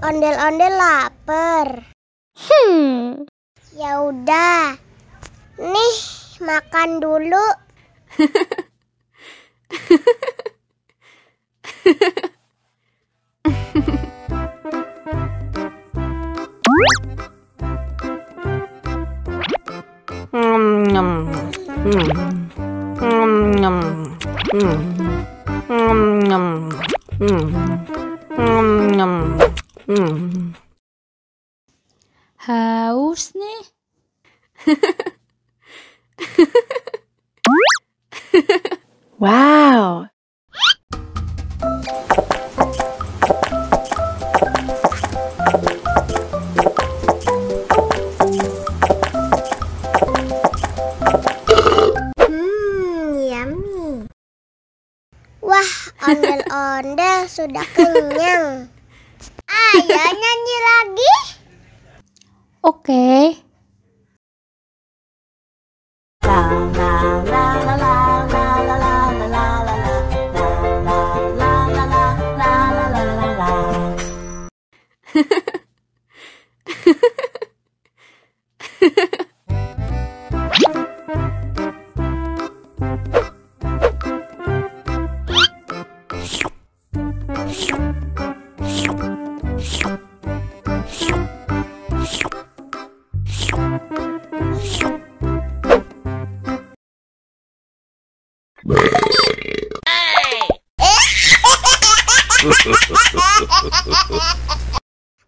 Ondel-ondel lapar. Ya udah. Nih, makan dulu. Haus nih. Wow. Yummy. Wah, ondel-ondel sudah kenyang. Ayo nyanyi lagi. Oke.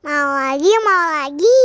Mau lagi, mau lagi.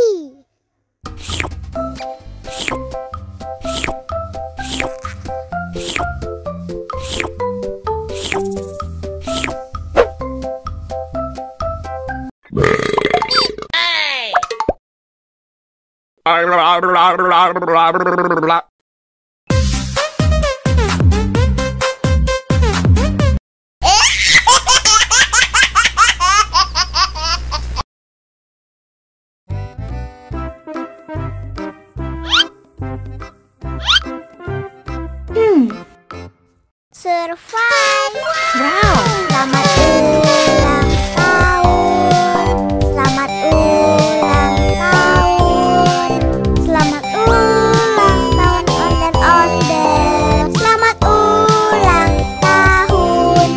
Survive. Wow. Selamat ulang tahun. Selamat ulang tahun. Selamat ulang tahun ondel-ondel. Selamat ulang tahun.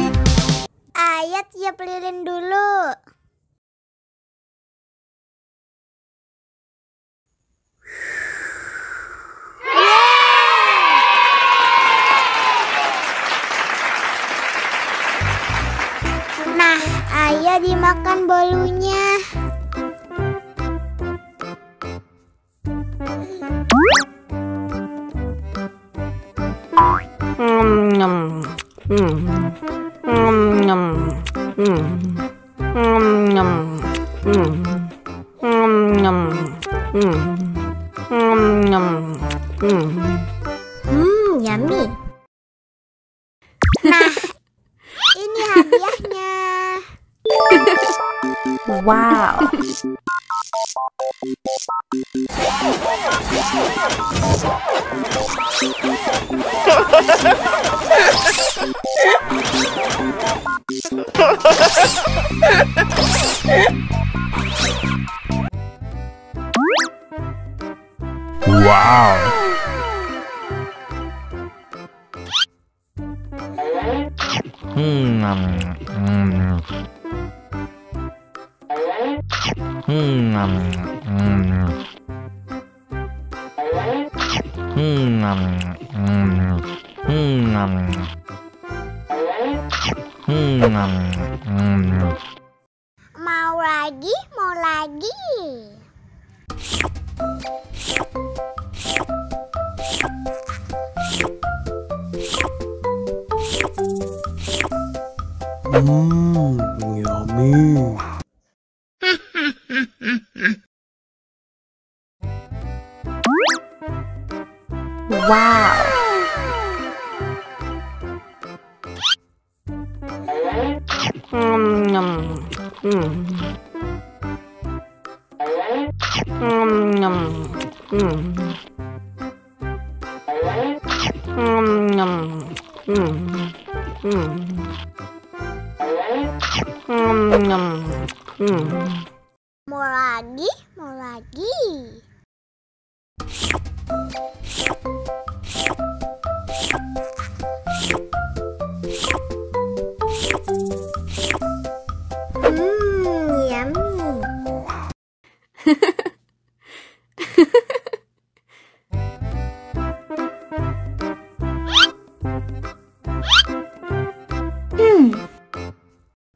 Ayo tiup lilin dulu. Nah, ayo dimakan bolunya. Yummy. Nah, ini hadiahnya. Wow. Wow. Mau lagi, mau lagi. Yummy. Wow. Mau lagi, mau lagi. Yummy.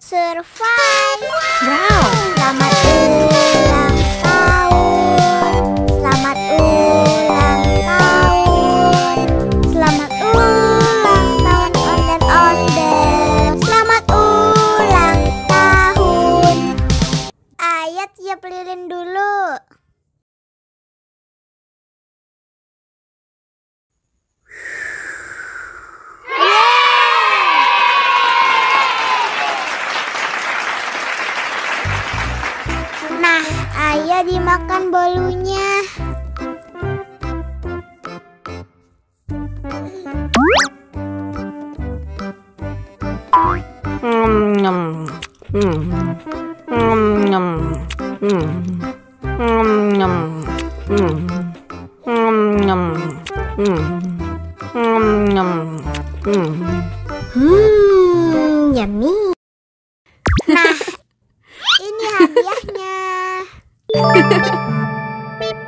Survive. Wow. Selamat ulang tahun. Selamat ulang tahun. Selamat ulang tahun ondel-ondel. Selamat ulang tahun. Ayat tiup lilin dulu. Nah, ayo dimakan bolunya. Yummy. Nah, ini hadiahnya.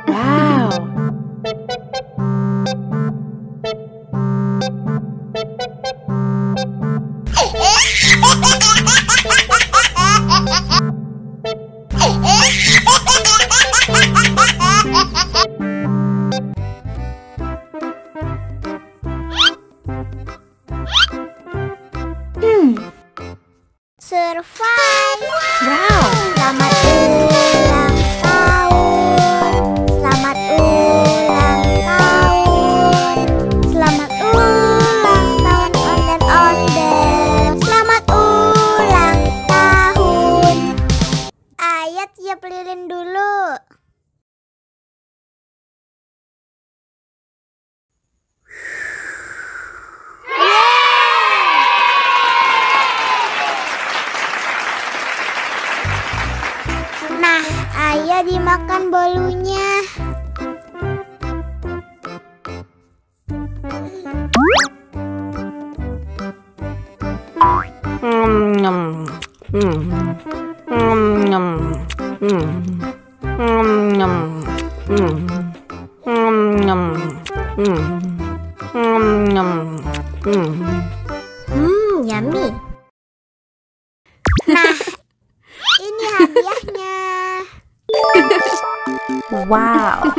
Wow. Survive. Wow. Selamat ulang tahun. Selamat ulang tahun. Selamat ulang tahun ondel-ondel. Selamat ulang tahun. Ayat tiup lilin dulu. Nah, ayo dimakan bolunya. Yummy. Nah, ini hadiahnya. Wow.